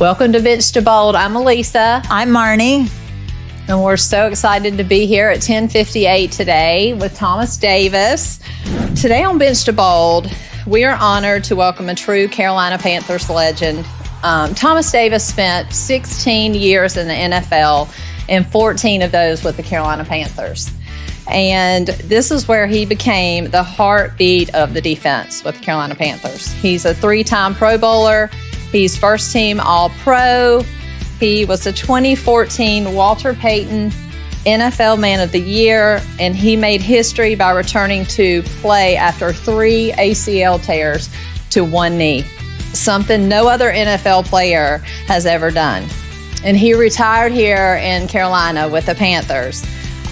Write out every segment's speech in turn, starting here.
Welcome to Bench to Bold. I'm Elisa. I'm Marnie. And we're so excited to be here at 10:58 today with Thomas Davis. Today on Bench to Bold, we are honored to welcome a true Carolina Panthers legend. Thomas Davis spent 16 years in the NFL and 14 of those with the Carolina Panthers. And this is where he became the heartbeat of the defense with the Carolina Panthers. He's a 3-time Pro Bowler. He's first team All-Pro. He was the 2014 Walter Payton NFL Man of the Year, and he made history by returning to play after 3 ACL tears to 1 knee, something no other NFL player has ever done. And he retired here in Carolina with the Panthers,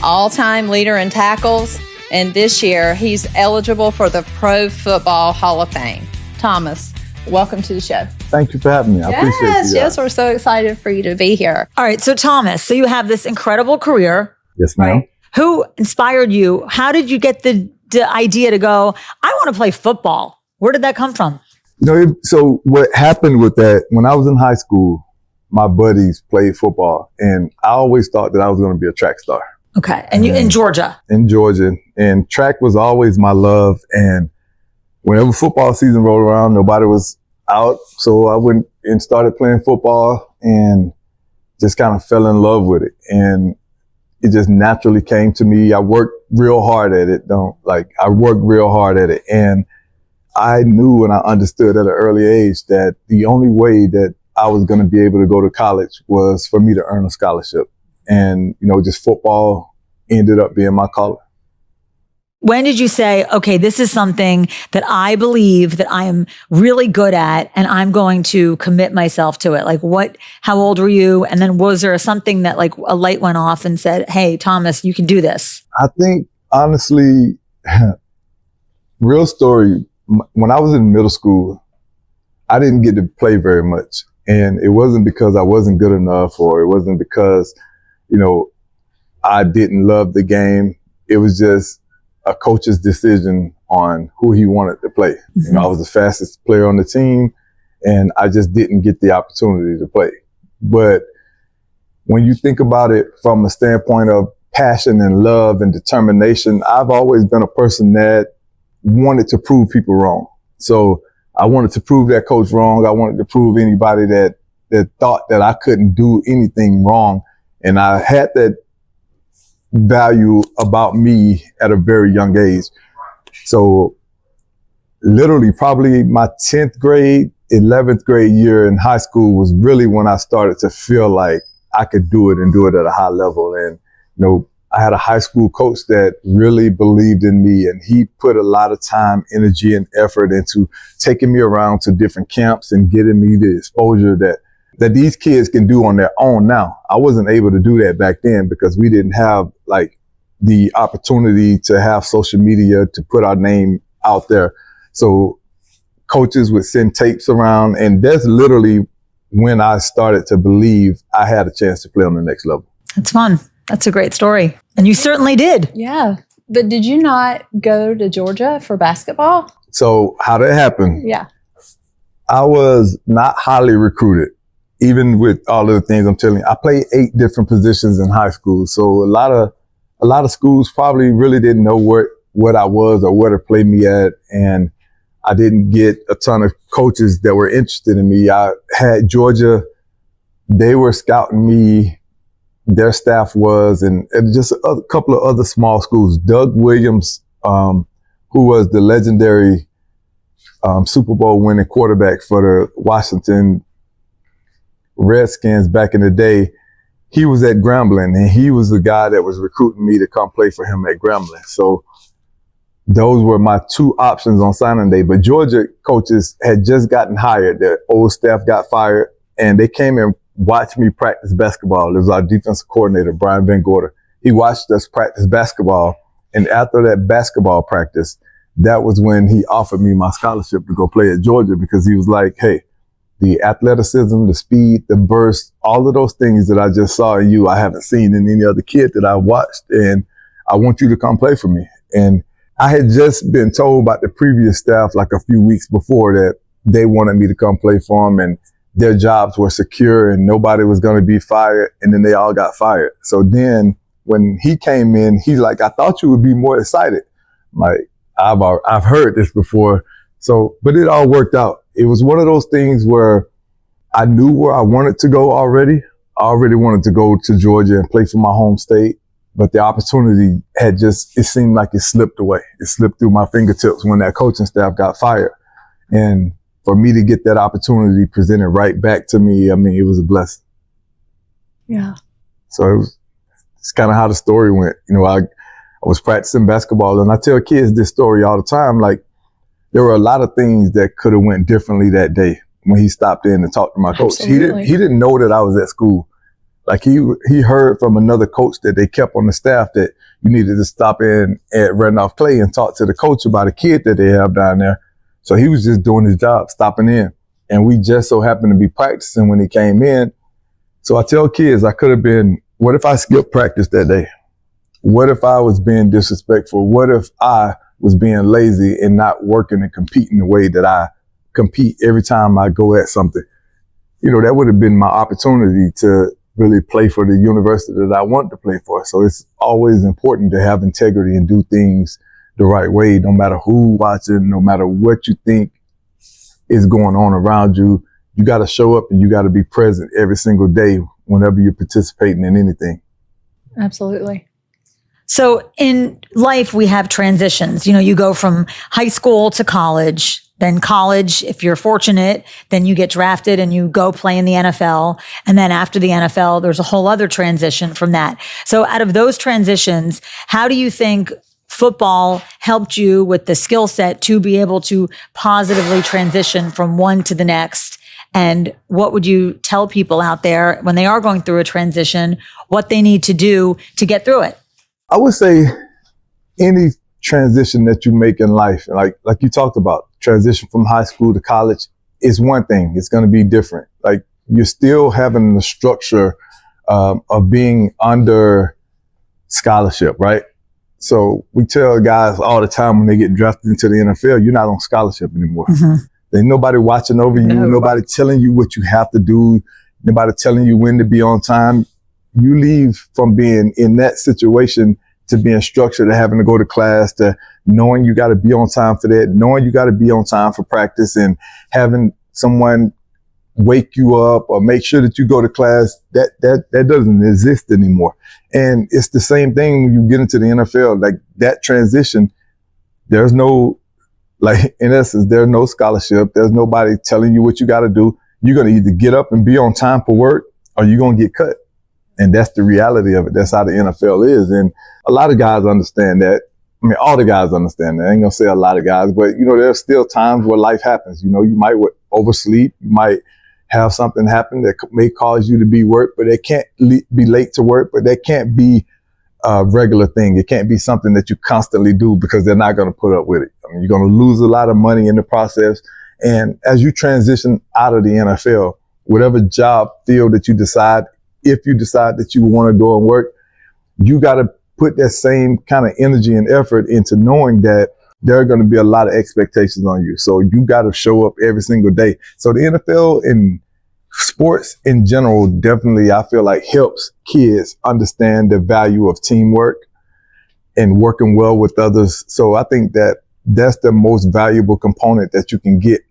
all-time leader in tackles, and this year he's eligible for the Pro Football Hall of Fame. Thomas, welcome to the show. Thank you for having me. I appreciate you. Yes, we're so excited for you to be here. All right, so Thomas, so you have this incredible career. Yes, ma'am. Right? Who inspired you? How did you get the idea to go, I want to play football? Where did that come from? So what happened with that, when I was in high school, my buddies played football, and I always thought that I was going to be a track star. Okay, and you in Georgia? In Georgia, and track was always my love, and whenever football season rolled around, nobody was out. So I went and started playing football and just kind of fell in love with it. And it just naturally came to me. I worked real hard at it. I worked real hard at it. And I knew and I understood at an early age that the only way that I was going to be able to go to college was for me to earn a scholarship. And, just football ended up being my calling. When did you say, okay, this is something that I believe that I am really good at and I'm going to commit myself to it? How old were you? And then was there something that a light went off and said, hey, Thomas, you can do this? I think, honestly, real story, when I was in middle school, I didn't get to play very much. And it wasn't because I wasn't good enough, or it wasn't because, I didn't love the game. It was just a coach's decision on who he wanted to play. Mm-hmm. I was the fastest player on the team, and I just didn't get the opportunity to play. But when you think about it from a standpoint of passion and love and determination, I've always been a person that wanted to prove people wrong. So I wanted to prove that coach wrong. I wanted to prove anybody that thought that I couldn't do anything wrong. And I had that value about me at a very young age. So literally probably my 10th grade, 11th grade year in high school was really when I started to feel like I could do it and do it at a high level. And, I had a high school coach that really believed in me, and he put a lot of time, energy, and effort into taking me around to different camps and getting me the exposure that these kids can do on their own now. I wasn't able to do that back then because we didn't have the opportunity to have social media to put our name out there. So coaches would send tapes around, and that's literally when I started to believe I had a chance to play on the next level. That's fun. That's a great story. And you certainly did. Yeah. But did you not go to Georgia for basketball? So how that happened? Yeah. I was not highly recruited. Even with all of the things I'm telling you, I played 8 different positions in high school. So a lot of schools probably really didn't know what I was or where to play me at. And I didn't get a ton of coaches that were interested in me. I had Georgia. They were scouting me. Their staff was, and just a couple of other small schools. Doug Williams, who was the legendary Super Bowl winning quarterback for the Washington Redskins back in the day, he was at Grambling, and he was the guy that was recruiting me to come play for him at Grambling. So those were my 2 options on signing day. But Georgia coaches had just gotten hired. Their old staff got fired, and they came and watched me practice basketball. It was our defensive coordinator, Brian Van Gorder. He watched us practice basketball, and after that basketball practice, that was when he offered me my scholarship to go play at Georgia, because he was like, hey, the athleticism, the speed, the burst, all of those things that I just saw in you, I haven't seen in any other kid that I watched, and I want you to come play for me. And I had just been told by the previous staff a few weeks before that they wanted me to come play for them, and their jobs were secure and nobody was going to be fired. And then they all got fired. So then when he came in, he's like, I thought you would be more excited. Like, I've heard this before. So, but it all worked out. It was one of those things where I knew where I wanted to go already. I already wanted to go to Georgia and play for my home state. But the opportunity it seemed like it slipped away. It slipped through my fingertips when that coaching staff got fired. And for me to get that opportunity presented right back to me, I mean, it was a blessing. Yeah. So it's kind of how the story went. You know, I was practicing basketball, and I tell kids this story all the time. Like, there were a lot of things that could have went differently that day when he stopped in and talked to my coach. Absolutely. He didn't know that I was at school. Like, he heard from another coach that they kept on the staff that you needed to stop in at Randolph Clay and talk to the coach about a kid that they have down there. So he was just doing his job, stopping in. And we just so happened to be practicing when he came in. So I tell kids, I could have been, what if I skipped practice that day? What if I was being disrespectful? What if I was being lazy and not working and competing the way that I compete every time I go at something? You know, that would have been my opportunity to really play for the university that I want to play for. So it's always important to have integrity and do things the right way, no matter who's watching, no matter what you think is going on around you. You got to show up and you got to be present every single day whenever you're participating in anything. Absolutely. So in life, we have transitions. You know, you go from high school to college, then college, if you're fortunate, then you get drafted and you go play in the NFL. And then after the NFL, there's a whole other transition from that. So out of those transitions, how do you think football helped you with the skill set to be able to positively transition from one to the next? And what would you tell people out there when they are going through a transition, what they need to do to get through it? I would say any transition that you make in life, like you talked about, transition from high school to college is one thing. It's going to be different. Like, you're still having the structure of being under scholarship, right? So we tell guys all the time when they get drafted into the NFL, you're not on scholarship anymore. Mm-hmm. There's nobody watching over you, nobody telling you what you have to do, nobody telling you when to be on time. You leave from being in that situation to being structured, to having to go to class, to knowing you got to be on time for that, knowing you got to be on time for practice, and having someone wake you up or make sure that you go to class. That doesn't exist anymore. And it's the same thing when you get into the NFL. Like, that transition, there's no, like, in essence, there's no scholarship. There's nobody telling you what you got to do. You're going to either get up and be on time for work, or you're going to get cut. And that's the reality of it. That's how the NFL is. And a lot of guys understand that. I mean, all the guys understand that. I ain't going to say a lot of guys, but, you know, there's still times where life happens. You know, you might oversleep. You might have something happen that may cause you to be work, but it can't be late to work, but that can't be a regular thing. It can't be something that you constantly do, because they're not going to put up with it. I mean, you're going to lose a lot of money in the process. And as you transition out of the NFL, whatever job field that you decide, if you decide that you want to go and work, you got to put that same kind of energy and effort into knowing that there are going to be a lot of expectations on you. So you got to show up every single day. So the NFL and sports in general definitely, I feel like, helps kids understand the value of teamwork and working well with others. So I think that that's the most valuable component that you can get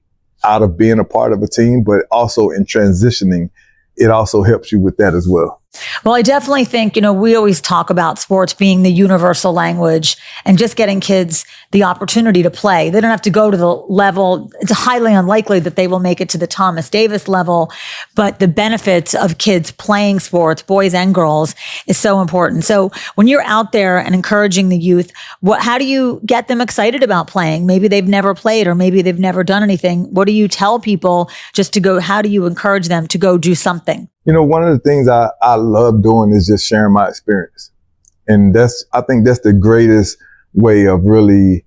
out of being a part of a team, but also in transitioning, it also helps you with that as well. Well, I definitely think, you know, we always talk about sports being the universal language and just getting kids the opportunity to play. They don't have to go to the level. It's highly unlikely that they will make it to the Thomas Davis level, but the benefits of kids playing sports, boys and girls, is so important. So when you're out there and encouraging the youth, how do you get them excited about playing? Maybe they've never played, or maybe they've never done anything. What do you tell people just to go? How do you encourage them to go do something? You know, one of the things I love doing is just sharing my experience. And I think that's the greatest way of really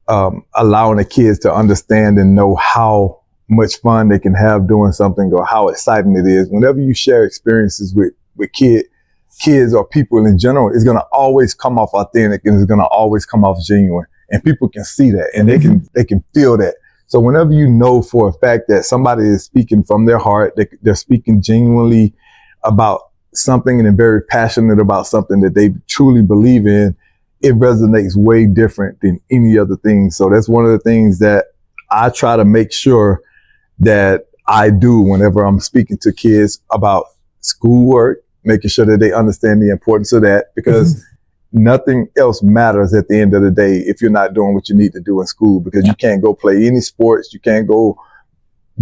allowing the kids to understand and know how much fun they can have doing something, or how exciting it is. Whenever you share experiences with kids or people in general, it's going to always come off authentic, and it's going to always come off genuine. And people can see that, and they can feel that. So whenever you know for a fact that somebody is speaking from their heart, they're speaking genuinely about something and they're very passionate about something that they truly believe in, it resonates way different than any other thing. So that's one of the things that I try to make sure that I do whenever I'm speaking to kids about schoolwork, making sure that they understand the importance of that, because nothing else matters at the end of the day if you're not doing what you need to do in school, because you can't go play any sports. You can't go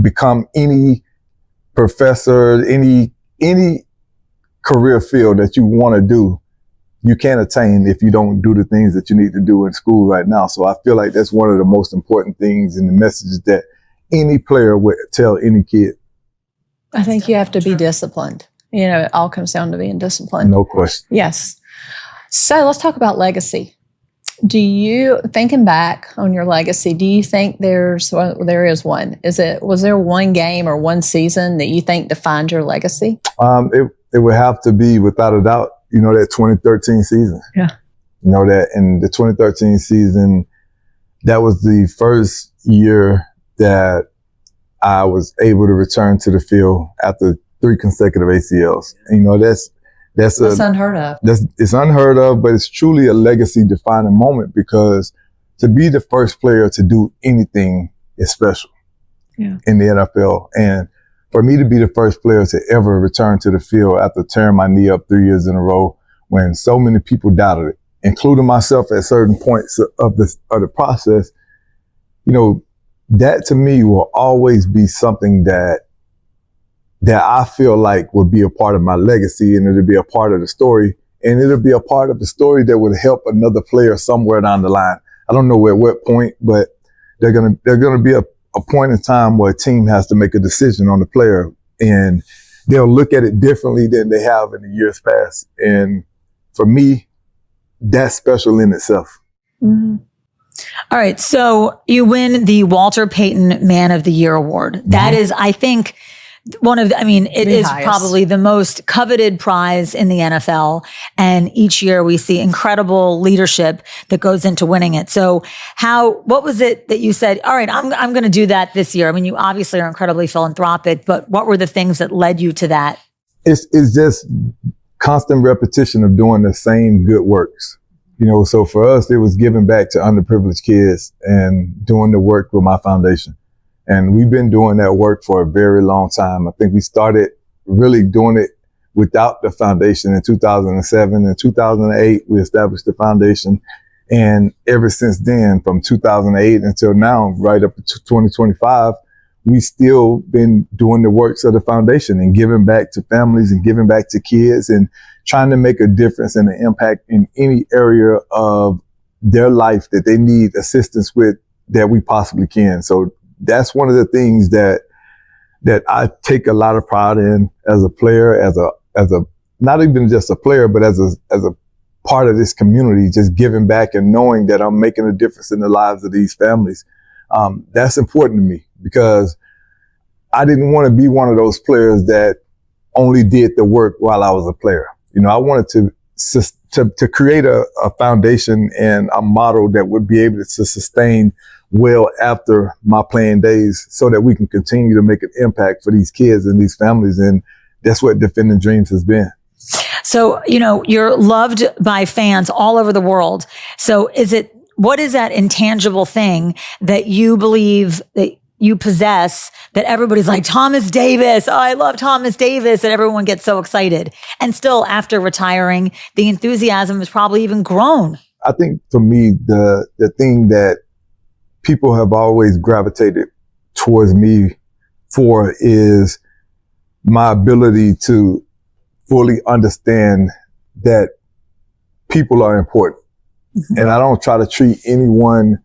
become any professor, any career field that you want to do. You can't attain if you don't do the things that you need to do in school right now. So I feel like that's one of the most important things in the messages that any player would tell any kid. I think you have to be disciplined. You know, it all comes down to being disciplined. No question. Yes. So let's talk about legacy. Do you, thinking back on your legacy, do you think there is one? Was there one game or one season that you think defined your legacy? It would have to be, without a doubt, that 2013 season. Yeah. That in the 2013 season, that was the first year that I was able to return to the field after 3 consecutive ACLs. That's unheard of. It's unheard of, but it's truly a legacy defining moment, because to be the first player to do anything is special in the NFL. And for me to be the first player to ever return to the field after tearing my knee up 3 years in a row, when so many people doubted it, including myself at certain points of the process, that to me will always be something that I feel like will be a part of my legacy, and it'll be a part of the story, and it'll be a part of the story that would help another player somewhere down the line. I don't know at what point, but they're gonna be a point in time where a team has to make a decision on the player, and they'll look at it differently than they have in the years past. And for me, that's special in itself. Mm-hmm. All right. So you win the Walter Payton Man of the Year award. That is, I think, it is highest. Probably the most coveted prize in the NFL. And each year we see incredible leadership that goes into winning it. So what was it that you said, all right, I'm going to do that this year? I mean, you obviously are incredibly philanthropic, but what were the things that led you to that? It's just constant repetition of doing the same good works. So for us, it was giving back to underprivileged kids and doing the work with my foundation. And we've been doing that work for a very long time. I think we started really doing it without the foundation in 2007. In 2008, we established the foundation. And ever since then, from 2008 until now, right up to 2025, we still been doing the works of the foundation and giving back to families and giving back to kids and trying to make a difference and an impact in any area of their life that they need assistance with that we possibly can. So that's one of the things that I take a lot of pride in as a player, as a not even just a player, but as a part of this community, just giving back and knowing that I'm making a difference in the lives of these families. That's important to me, because I didn't want to be one of those players that only did the work while I was a player. I wanted to create a foundation and a model that would be able to sustain well after my playing days, so that we can continue to make an impact for these kids and these families. And that's what Defending Dreams has been. So, you're loved by fans all over the world. So what is that intangible thing that you believe that you possess that everybody's like, Thomas Davis, oh, I love Thomas Davis, and everyone gets so excited? And still, after retiring, the enthusiasm has probably even grown. I think for me, the thing that people have always gravitated towards me for is my ability to fully understand that people are important. Mm-hmm. And I don't try to treat anyone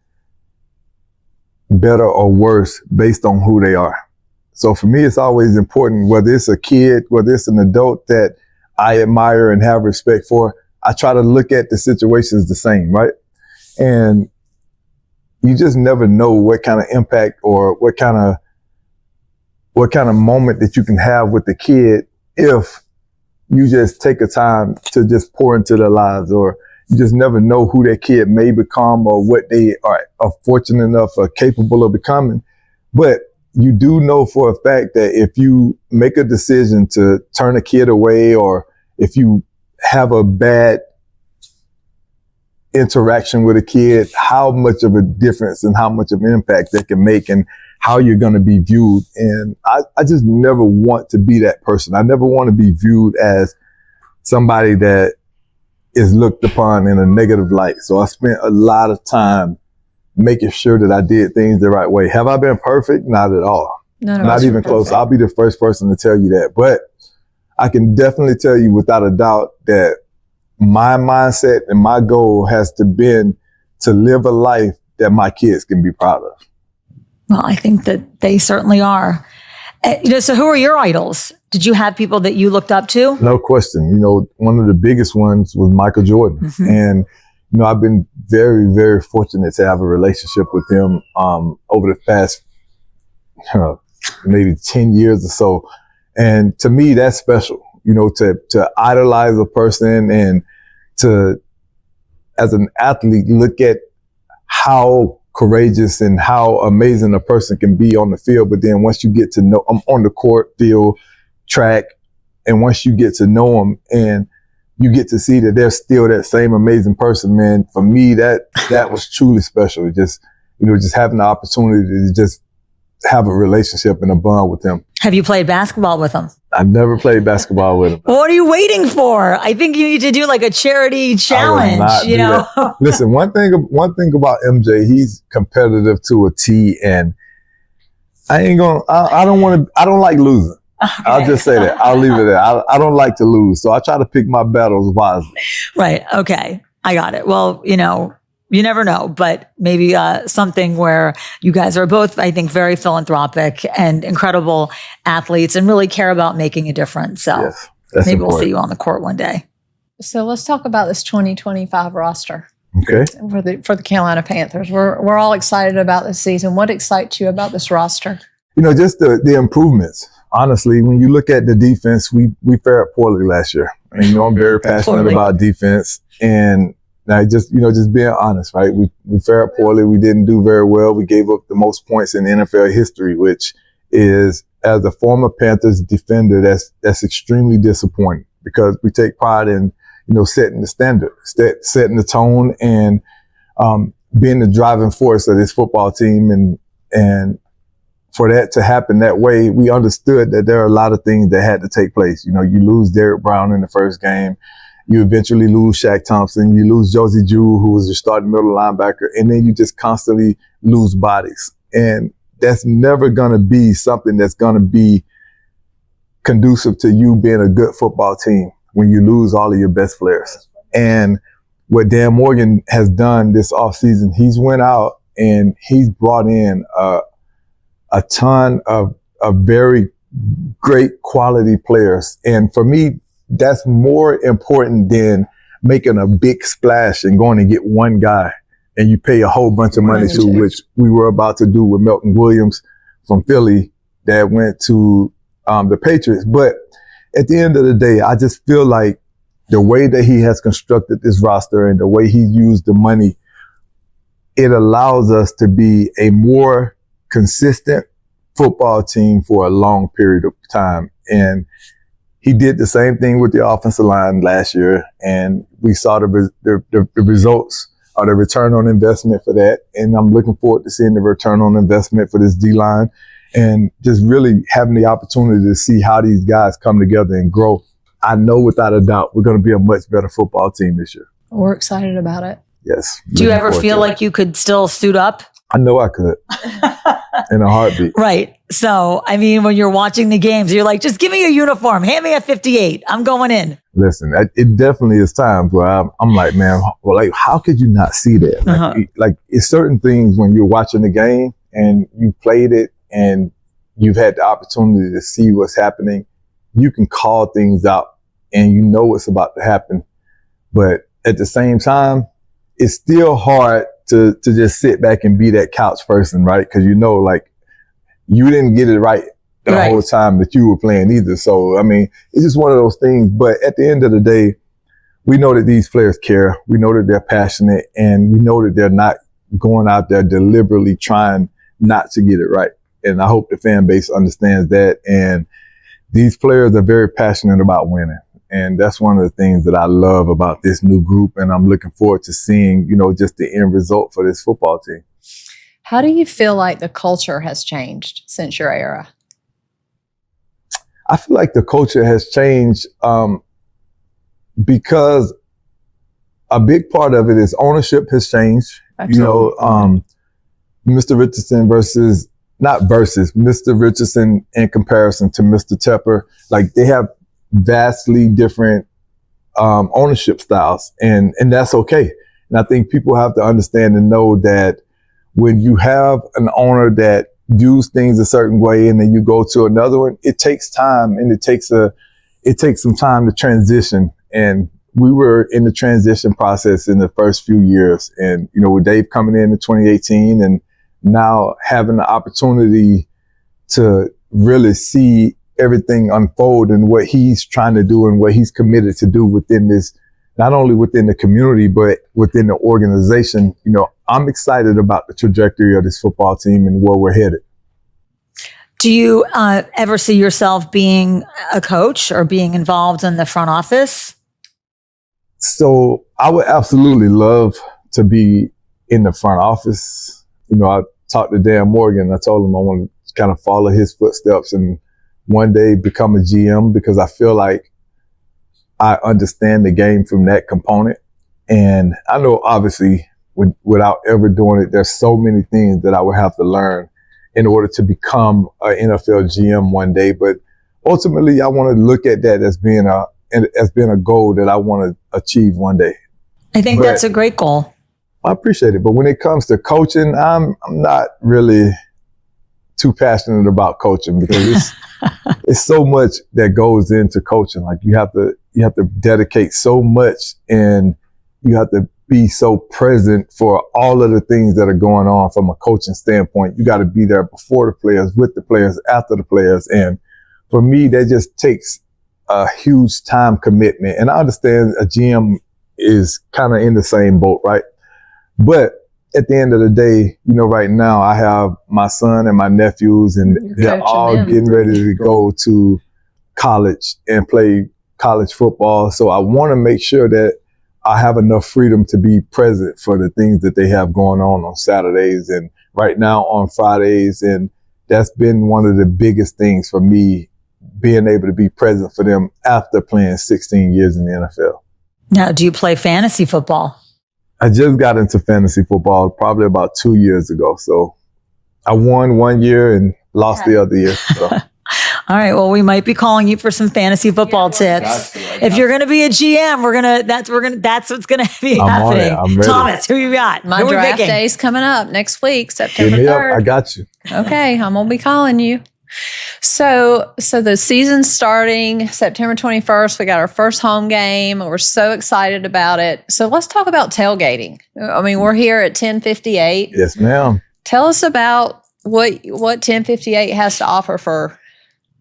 better or worse based on who they are. So for me, it's always important, whether it's a kid, whether it's an adult that I admire and have respect for, I try to look at the situations the same, right? And you just never know what kind of impact or what kind of moment that you can have with the kid if you just take a time to just pour into their lives. Or you just never know who that kid may become or what they are fortunate enough or capable of becoming. But you do know for a fact that if you make a decision to turn a kid away, or if you have a bad interaction with a kid, how much of a difference and how much of an impact that can make and how you're going to be viewed. And I just never want to be that person. I never want to be viewed as somebody that is looked upon in a negative light. So I spent a lot of time making sure that I did things the right way. Have I been perfect? Not at all. Not even close. I'll be the first person to tell you that. But I can definitely tell you without a doubt that my mindset and my goal has to been to live a life that my kids can be proud of. Well, I think that they certainly are. So who are your idols? Did you have people that you looked up to? No question. One of the biggest ones was Michael Jordan. Mm-hmm. And, I've been very, very fortunate to have a relationship with him over the past maybe 10 years or so. And to me, that's special, to idolize a person and to, as an athlete, look at how courageous and how amazing a person can be on the field. But then once you get to know them on the court, field, track, and once you get to know them and you get to see that they're still that same amazing person, man, for me, that was truly special. Just having the opportunity to just have a relationship and a bond with them. Have you played basketball with them? I've never played basketball with him. What are you waiting for? I think you need to do like a charity challenge, Listen, one thing about MJ, he's competitive to a T, and I don't like losing. Okay. I'll just say that. I'll leave it there. I don't like to lose. So I try to pick my battles wisely. Right. Okay. I got it. Well, you never know, but maybe something where you guys are both, I think, very philanthropic and incredible athletes and really care about making a difference. So yes, maybe important. We'll see you on the court one day. So let's talk about this 2025 roster. Okay. For the Carolina Panthers. We're all excited about this season. What excites you about this roster? Just the improvements. Honestly, when you look at the defense, we fared poorly last year. And, I'm very passionate about defense, and just being honest, right? We fared poorly. We didn't do very well. We gave up the most points in NFL history, which is, as a former Panthers defender, that's extremely disappointing, because we take pride in, setting the standard, setting the tone, and being the driving force of this football team. And for that to happen that way, we understood that there are a lot of things that had to take place. You lose Derrick Brown in the first game. You eventually lose Shaq Thompson. You lose Josie Jewell, who was your starting middle linebacker. And then you just constantly lose bodies. And that's never going to be something that's going to be conducive to you being a good football team when you lose all of your best players. And what Dan Morgan has done this offseason, he's went out and he's brought in a ton of very great quality players. And for me, that's more important than making a big splash and going to get one guy and you pay a whole bunch of money to, which we were about to do with Melton Williams from Philly that went to the Patriots. But at the end of the day, I just feel like the way that he has constructed this roster and the way he used the money, it allows us to be a more consistent football team for a long period of time. And he did the same thing with the offensive line last year, and we saw the results or the return on investment for that. And I'm looking forward to seeing the return on investment for this D-line and just really having the opportunity to see how these guys come together and grow. I know without a doubt we're going to be a much better football team this year. We're excited about it. Yes. Do you ever feel like you could still suit up? I know I could. In a heartbeat. Right. So, I mean, when you're watching the games, you're like, just give me a uniform. Hand me a 58. I'm going in. Listen, it definitely is times where I'm like, man, well, like, how could you not see that? Like, it's certain things when you're watching the game and you played it and you've had the opportunity to see what's happening, you can call things out and you know what's about to happen. But at the same time, it's still hard to just sit back and be that couch person, right? Because like you didn't get it right the whole time that you were playing either. So, I mean, it's just one of those things. But at the end of the day, we know that these players care. We know that they're passionate, and we know that they're not going out there deliberately trying not to get it right. And I hope the fan base understands that. And these players are very passionate about winning. And that's one of the things that I love about this new group. And I'm looking forward to seeing, just the end result for this football team. How do you feel like the culture has changed since your era? I feel like the culture has changed because a big part of it is ownership has changed. Absolutely. Mr. Richardson Mr. Richardson in comparison to Mr. Tepper, like they have vastly different ownership styles, and that's okay. And I think people have to understand and know that when you have an owner that views things a certain way and then you go to another one, it takes time, and it takes some time to transition. And we were in the transition process in the first few years, and with Dave coming in 2018 and now having the opportunity to really see everything unfold and what he's trying to do and what he's committed to do within this, not only within the community, but within the organization. I'm excited about the trajectory of this football team and where we're headed. Do you ever see yourself being a coach or being involved in the front office? So I would absolutely love to be in the front office. I talked to Dan Morgan. I told him I want to kind of follow his footsteps and one day become a GM, because I feel like I understand the game from that component. And I know obviously without ever doing it, there's so many things that I would have to learn in order to become an NFL GM one day. But ultimately, I want to look at that as being a goal that I want to achieve one day. I think that's a great goal. I appreciate it. But when it comes to coaching, I'm not really too passionate about coaching, because it's so much that goes into coaching. Like you have to dedicate so much, and you have to be so present for all of the things that are going on from a coaching standpoint. You got to be there before the players, with the players, after the players. And for me, that just takes a huge time commitment. And I understand a GM is kind of in the same boat, right? But at the end of the day, right now I have my son and my nephews, and they're all getting ready to go to college and play college football. So I want to make sure that I have enough freedom to be present for the things that they have going on Saturdays and right now on Fridays. And that's been one of the biggest things for me, being able to be present for them after playing 16 years in the NFL. Now, do you play fantasy football? I just got into fantasy football probably about 2 years ago. So I won one year and lost the other year. So. All right. Well, we might be calling you for some fantasy football tips. If you're going to be a GM, that's what's going to be happening. I'm ready. Thomas, who you got? My draft day's coming up next week, September Hit me 3rd. up. I got you. Okay. I'm going to be calling you. So the season's starting September 21st. We got our first home game. We're so excited about it. So let's talk about tailgating. I mean, we're here at 1058. Yes, ma'am. Tell us about what 1058 has to offer for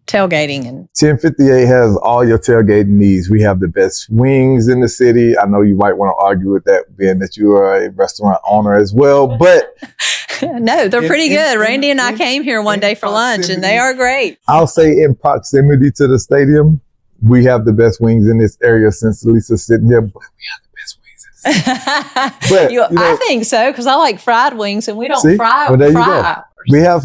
tailgating. And 1058 has all your tailgating needs. We have the best wings in the city. I know you might want to argue with that, being that you are a restaurant owner as well, but no, they're pretty good. Randy and I came here one day for lunch, and they are great. I'll say in proximity to the stadium, we have the best wings in this area since Lisa's sitting here, but we have the best wings. But, I think so, because I like fried wings, and we don't fry. Well, there you go.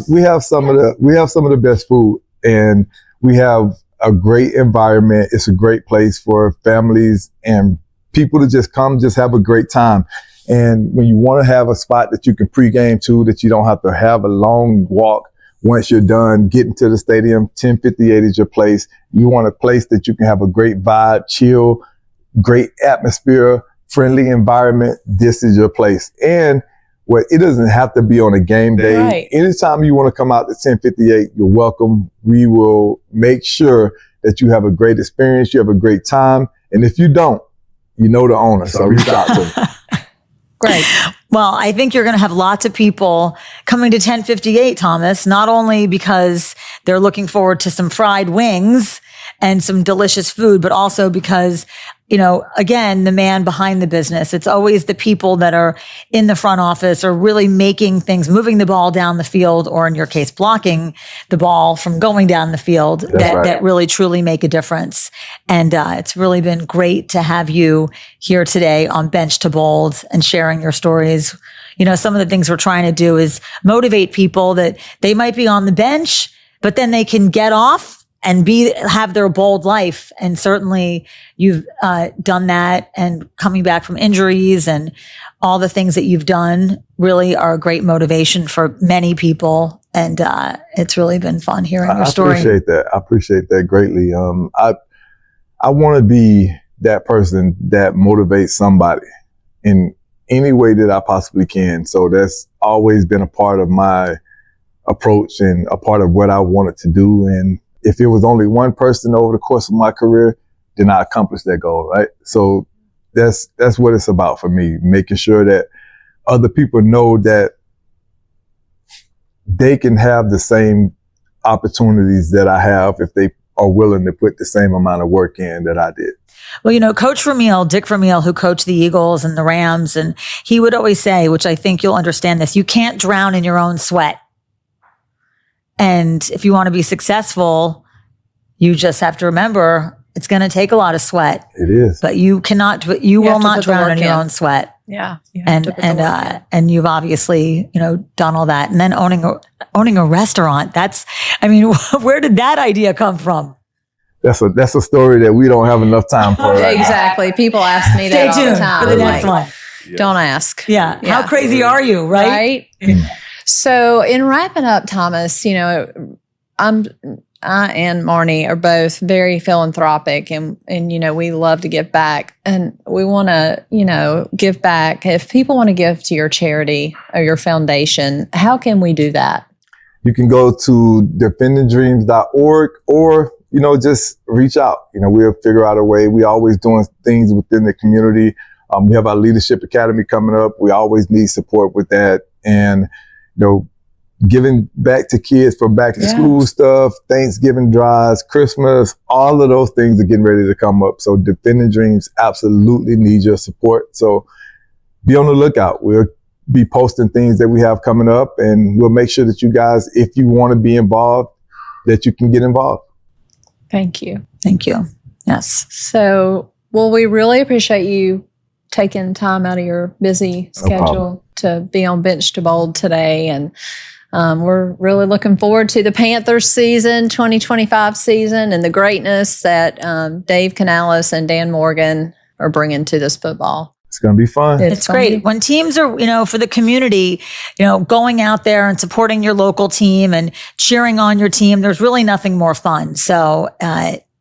We have some of the best food, and we have a great environment. It's a great place for families and people to just come, just have a great time. And when you want to have a spot that you can pregame to, that you don't have to have a long walk once you're done getting to the stadium, 1058 is your place. You want a place that you can have a great vibe, chill, great atmosphere, friendly environment. This is your place. And it doesn't have to be on a game day. Right. Anytime you want to come out to 1058, you're welcome. We will make sure that you have a great experience. You have a great time. And if you don't, you know the owner. So reach out to them. Great. Well, I think you're going to have lots of people coming to 1058, Thomas, not only because they're looking forward to some fried wings and some delicious food, but also because again, the man behind the business. It's always the people that are in the front office or really making things, moving the ball down the field, or in your case, blocking the ball from going down the field that really truly make a difference. And it's really been great to have you here today on Bench to Bold and sharing your stories. Some of the things we're trying to do is motivate people that they might be on the bench, but then they can get off and have their bold life. And certainly you've done that, and coming back from injuries and all the things that you've done really are a great motivation for many people. And it's really been fun hearing your story. I appreciate that greatly. I want to be that person that motivates somebody in any way that I possibly can. So that's always been a part of my approach and a part of what I wanted to do. And if it was only one person over the course of my career, then I accomplished that goal, right? So that's what it's about for me, making sure that other people know that they can have the same opportunities that I have if they are willing to put the same amount of work in that I did. Well, Coach Vermeil, Dick Vermeil, who coached the Eagles and the Rams, and he would always say, which I think you'll understand this, you can't drown in your own sweat. And if you want to be successful, you just have to remember it's going to take a lot of sweat. It is. But you will not drown in your own sweat. Yeah. And you've obviously, done all that. And then owning a restaurant, where did that idea come from? That's a story that we don't have enough time for. Right Exactly. People ask me that all the time. Stay tuned for the next one. Don't ask. Yeah. How crazy are you, right? So in wrapping up, Thomas, I and Marnie are both very philanthropic, and we love to give back, and we want to, give back. If people want to give to your charity or your foundation, how can we do that? You can go to defendingdreams.org, or, just reach out. We'll figure out a way. We're always doing things within the community. We have our Leadership Academy coming up. We always need support with that. And, giving back to kids for back to school stuff, Thanksgiving drives, Christmas, all of those things are getting ready to come up. So Defending Dreams absolutely need your support. So be on the lookout. We'll be posting things that we have coming up, and we'll make sure that you guys, if you want to be involved, that you can get involved. Thank you. Thank you. Yes. So, we really appreciate you taking time out of your busy schedule to be on Bench to Bold today. And we're really looking forward to the Panthers season, 2025 season, and the greatness that Dave Canales and Dan Morgan are bringing to this football. It's going to be fun. It's great. When teams are, for the community, going out there and supporting your local team and cheering on your team, there's really nothing more fun. So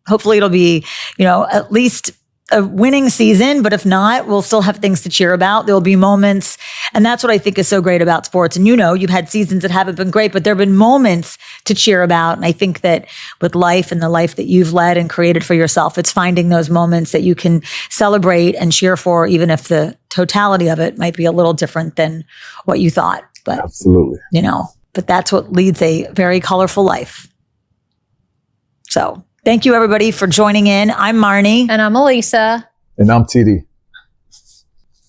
hopefully it'll be, at least a winning season, but if not, we'll still have things to cheer about. There'll be moments. And that's what I think is so great about sports. And you've had seasons that haven't been great, but there've been moments to cheer about. And I think that with life and the life that you've led and created for yourself, it's finding those moments that you can celebrate and cheer for, even if the totality of it might be a little different than what you thought. But absolutely, but that's what leads a very colorful life. So thank you, everybody, for joining in. I'm Marnie. And I'm Elisa. And I'm TD.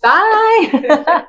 Bye.